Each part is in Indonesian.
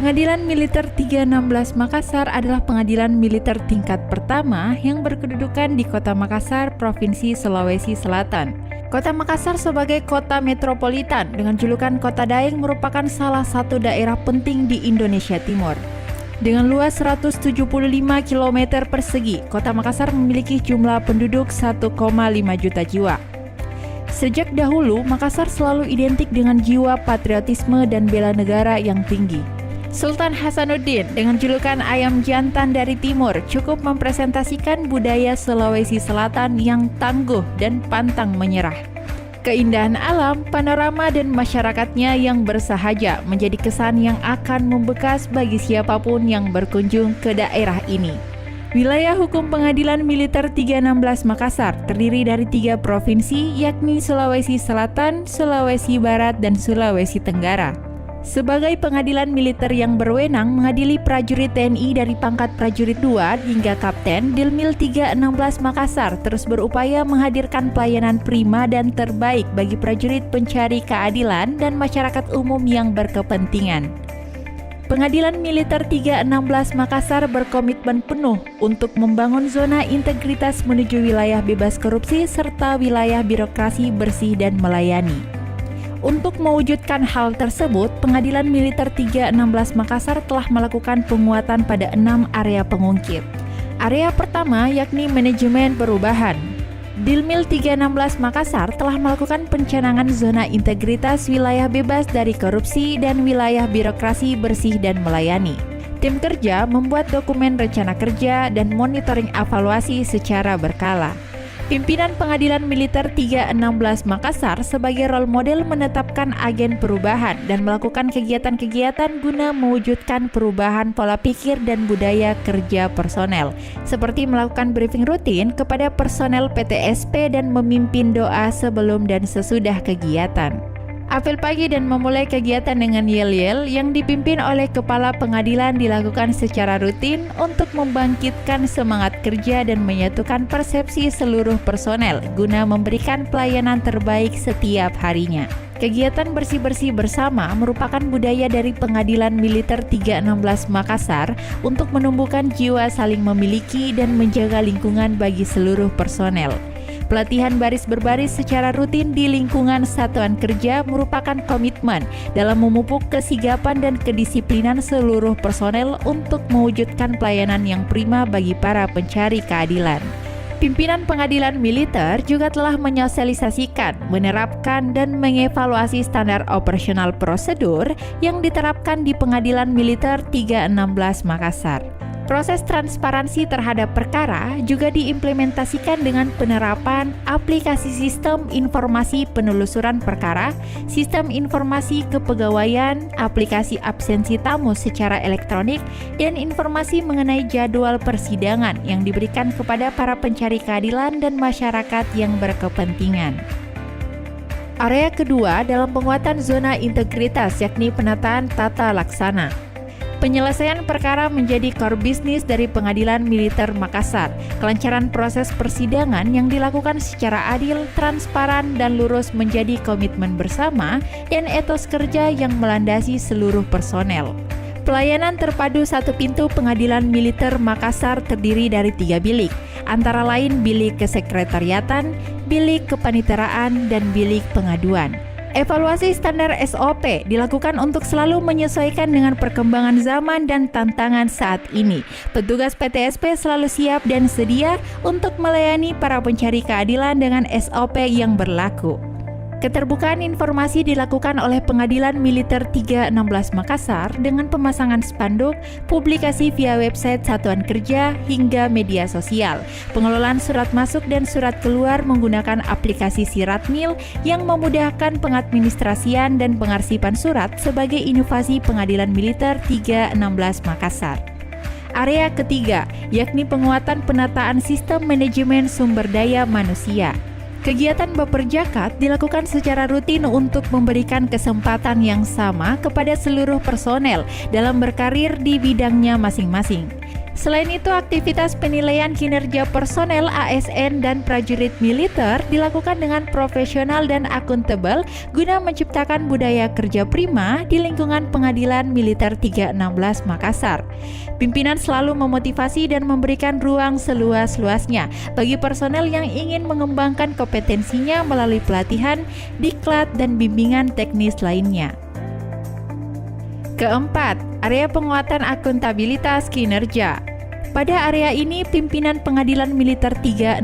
Pengadilan Militer 316 Makassar adalah pengadilan militer tingkat pertama yang berkedudukan di Kota Makassar, Provinsi Sulawesi Selatan. Kota Makassar sebagai kota metropolitan dengan julukan Kota Daeng merupakan salah satu daerah penting di Indonesia Timur. Dengan luas 175 km persegi, Kota Makassar memiliki jumlah penduduk 1,5 juta jiwa. Sejak dahulu, Makassar selalu identik dengan jiwa patriotisme dan bela negara yang tinggi. Sultan Hasanuddin dengan julukan Ayam Jantan dari Timur cukup mempresentasikan budaya Sulawesi Selatan yang tangguh dan pantang menyerah. Keindahan alam, panorama, dan masyarakatnya yang bersahaja menjadi kesan yang akan membekas bagi siapapun yang berkunjung ke daerah ini. Wilayah hukum Pengadilan Militer 316 Makassar terdiri dari 3 provinsi yakni Sulawesi Selatan, Sulawesi Barat, dan Sulawesi Tenggara. Sebagai pengadilan militer yang berwenang mengadili prajurit TNI dari pangkat prajurit 2 hingga kapten, Dilmil 316 Makassar terus berupaya menghadirkan pelayanan prima dan terbaik bagi prajurit pencari keadilan dan masyarakat umum yang berkepentingan. Pengadilan Militer 316 Makassar berkomitmen penuh untuk membangun zona integritas menuju wilayah bebas korupsi serta wilayah birokrasi bersih dan melayani. Untuk mewujudkan hal tersebut, Pengadilan Militer 316 Makassar telah melakukan penguatan pada 6 area pengungkit. Area pertama yakni manajemen perubahan. Dilmil 316 Makassar telah melakukan pencanangan zona integritas wilayah bebas dari korupsi dan wilayah birokrasi bersih dan melayani. Tim kerja membuat dokumen rencana kerja dan monitoring evaluasi secara berkala. Pimpinan Pengadilan Militer 316 Makassar sebagai role model menetapkan agen perubahan dan melakukan kegiatan-kegiatan guna mewujudkan perubahan pola pikir dan budaya kerja personel, seperti melakukan briefing rutin kepada personel PTSP dan memimpin doa sebelum dan sesudah kegiatan. Apel pagi dan memulai kegiatan dengan yel-yel yang dipimpin oleh Kepala Pengadilan dilakukan secara rutin untuk membangkitkan semangat kerja dan menyatukan persepsi seluruh personel guna memberikan pelayanan terbaik setiap harinya. Kegiatan bersih-bersih bersama merupakan budaya dari Pengadilan Militer 316 Makassar untuk menumbuhkan jiwa saling memiliki dan menjaga lingkungan bagi seluruh personel. Pelatihan baris berbaris secara rutin di lingkungan satuan kerja merupakan komitmen dalam memupuk kesigapan dan kedisiplinan seluruh personel untuk mewujudkan pelayanan yang prima bagi para pencari keadilan. Pimpinan Pengadilan Militer juga telah menyosialisasikan, menerapkan, dan mengevaluasi standar operasional prosedur yang diterapkan di Pengadilan Militer 316 Makassar. Proses transparansi terhadap perkara juga diimplementasikan dengan penerapan aplikasi sistem informasi penelusuran perkara, sistem informasi kepegawaian, aplikasi absensi tamu secara elektronik, dan informasi mengenai jadwal persidangan yang diberikan kepada para pencari keadilan dan masyarakat yang berkepentingan. Area kedua dalam penguatan zona integritas yakni penataan tata laksana. Penyelesaian perkara menjadi core bisnis dari Pengadilan Militer Makassar. Kelancaran proses persidangan yang dilakukan secara adil, transparan, dan lurus menjadi komitmen bersama dan etos kerja yang melandasi seluruh personel. Pelayanan terpadu satu pintu Pengadilan Militer Makassar terdiri dari 3 bilik, antara lain bilik kesekretariatan, bilik kepaniteraan, dan bilik pengaduan. Evaluasi standar SOP dilakukan untuk selalu menyesuaikan dengan perkembangan zaman dan tantangan saat ini. Petugas PTSP selalu siap dan sedia untuk melayani para pencari keadilan dengan SOP yang berlaku. Keterbukaan informasi dilakukan oleh Pengadilan Militer 316 Makassar dengan pemasangan spanduk, publikasi via website satuan kerja, hingga media sosial. Pengelolaan surat masuk dan surat keluar menggunakan aplikasi Siratmil yang memudahkan pengadministrasian dan pengarsipan surat sebagai inovasi Pengadilan Militer 316 Makassar. Area ketiga, yakni penguatan penataan sistem manajemen sumber daya manusia. Kegiatan Baperjakat dilakukan secara rutin untuk memberikan kesempatan yang sama kepada seluruh personel dalam berkarir di bidangnya masing-masing. Selain itu, aktivitas penilaian kinerja personel ASN dan prajurit militer dilakukan dengan profesional dan akuntabel guna menciptakan budaya kerja prima di lingkungan Pengadilan Militer 316 Makassar. Pimpinan selalu memotivasi dan memberikan ruang seluas-luasnya bagi personel yang ingin mengembangkan kompetensinya melalui pelatihan, diklat, dan bimbingan teknis lainnya. Keempat, area penguatan akuntabilitas kinerja. Pada area ini, pimpinan Pengadilan Militer 316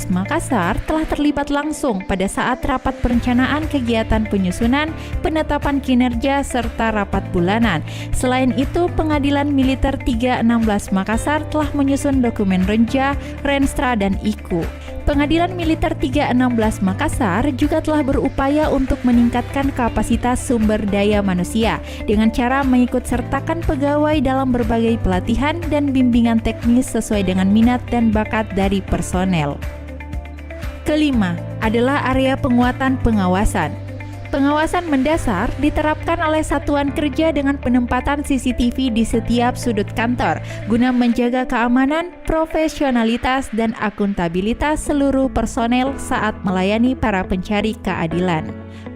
Makassar telah terlibat langsung pada saat rapat perencanaan kegiatan penyusunan, penetapan kinerja, serta rapat bulanan. Selain itu, Pengadilan Militer 316 Makassar telah menyusun dokumen renja, renstra, dan IKU. Pengadilan Militer 316 Makassar juga telah berupaya untuk meningkatkan kapasitas sumber daya manusia dengan cara mengikut sertakan pegawai dalam berbagai pelatihan dan bimbingan teknis sesuai dengan minat dan bakat dari personel. Kelima adalah area penguatan pengawasan. Pengawasan mendasar diterapkan oleh satuan kerja dengan penempatan CCTV di setiap sudut kantor guna menjaga keamanan, profesionalitas, dan akuntabilitas seluruh personel saat melayani para pencari keadilan.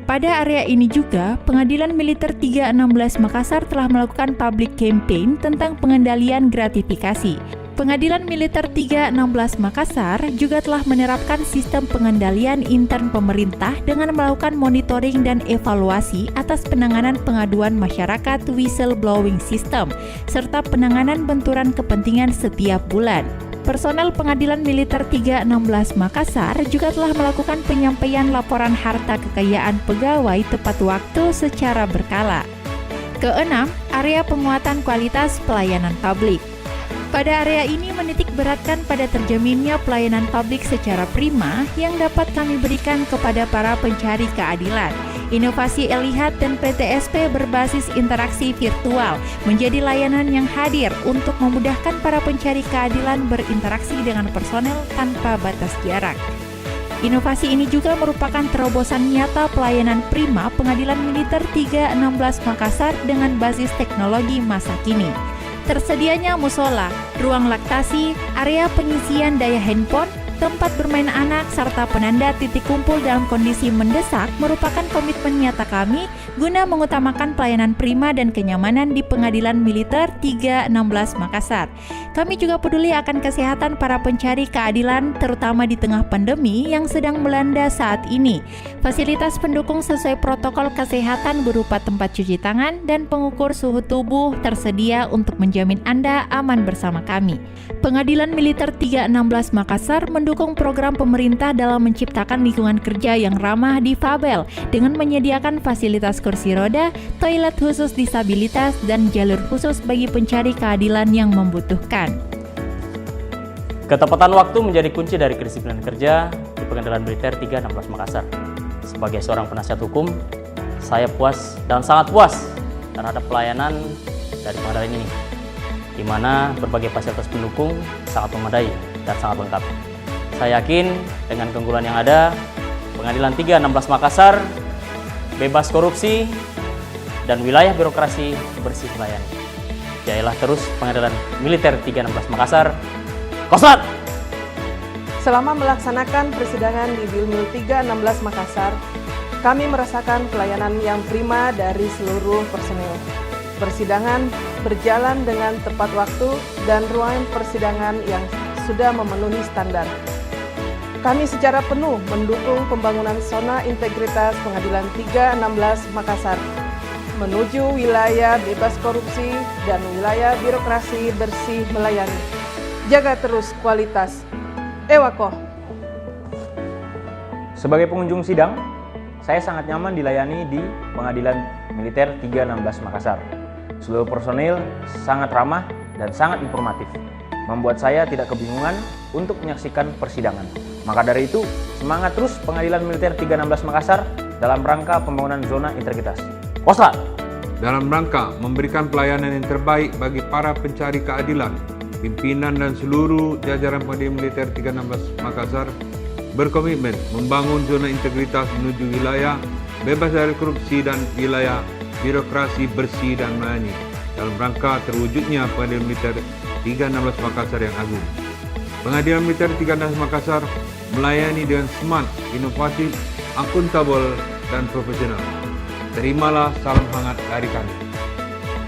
Pada area ini juga, Pengadilan Militer 316 Makassar telah melakukan public campaign tentang pengendalian gratifikasi. Pengadilan Militer 316 Makassar juga telah menerapkan sistem pengendalian intern pemerintah dengan melakukan monitoring dan evaluasi atas penanganan pengaduan masyarakat whistleblowing system, serta penanganan benturan kepentingan setiap bulan. Personel Pengadilan Militer 316 Makassar juga telah melakukan penyampaian laporan harta kekayaan pegawai tepat waktu secara berkala. Keenam, area penguatan kualitas pelayanan publik. Pada area ini menitik beratkan pada terjaminnya pelayanan publik secara prima yang dapat kami berikan kepada para pencari keadilan. Inovasi Elihat dan PTSP berbasis interaksi virtual menjadi layanan yang hadir untuk memudahkan para pencari keadilan berinteraksi dengan personel tanpa batas jarak. Inovasi ini juga merupakan terobosan nyata pelayanan prima Pengadilan Militer 316 Makassar dengan basis teknologi masa kini. Tersedianya musola, ruang laktasi, area pengisian daya handphone, tempat bermain anak, serta penanda titik kumpul dalam kondisi mendesak merupakan komitmen nyata kami guna mengutamakan pelayanan prima dan kenyamanan di Pengadilan Militer 316 Makassar. Kami juga peduli akan kesehatan para pencari keadilan terutama di tengah pandemi yang sedang melanda saat ini. Fasilitas pendukung sesuai protokol kesehatan berupa tempat cuci tangan dan pengukur suhu tubuh tersedia untuk menjamin Anda aman bersama kami. Pengadilan Militer 316 Makassar mendukung program pemerintah dalam menciptakan lingkungan kerja yang ramah difabel dengan menyediakan fasilitas kursi roda, toilet khusus disabilitas, dan jalur khusus bagi pencari keadilan yang membutuhkan. Ketepatan waktu menjadi kunci dari kedisiplinan kerja di Pengadilan Militer 316 Makassar. Sebagai seorang penasihat hukum, saya puas dan sangat puas terhadap pelayanan dari pengadilan ini, di mana berbagai fasilitas pendukung sangat memadai dan sangat lengkap. Saya yakin dengan keunggulan yang ada, Pengadilan 316 Makassar bebas korupsi dan wilayah birokrasi bersih melayani. Jayalah terus Pengadilan Militer 316 Makassar. Kosrat! Selama melaksanakan persidangan di Bilmil 316 Makassar, kami merasakan pelayanan yang prima dari seluruh personel. Persidangan berjalan dengan tepat waktu dan ruangan persidangan yang sudah memenuhi standar. Kami secara penuh mendukung pembangunan zona integritas Pengadilan 316 Makassar menuju wilayah bebas korupsi dan wilayah birokrasi bersih melayani. Jaga terus kualitas. Ewako. Sebagai pengunjung sidang, saya sangat nyaman dilayani di Pengadilan Militer 316 Makassar. Seluruh personil sangat ramah dan sangat informatif, membuat saya tidak kebingungan untuk menyaksikan persidangan. Maka dari itu, semangat terus Pengadilan Militer 316 Makassar dalam rangka pembangunan zona integritas. Kosrat! Dalam rangka memberikan pelayanan yang terbaik bagi para pencari keadilan, pimpinan dan seluruh jajaran Pengadilan Militer 316 Makassar berkomitmen membangun zona integritas menuju wilayah bebas dari korupsi dan wilayah birokrasi bersih dan melayani dalam rangka terwujudnya Pengadilan Militer 316 Makassar yang agung. Pengadilan Militer 316 Makassar melayani dengan smart, inovatif, akuntabel, dan profesional. Terimalah salam hangat dari kami.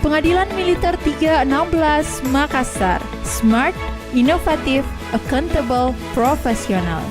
Pengadilan Militer 316 Makassar, smart, inovatif, accountable, profesional.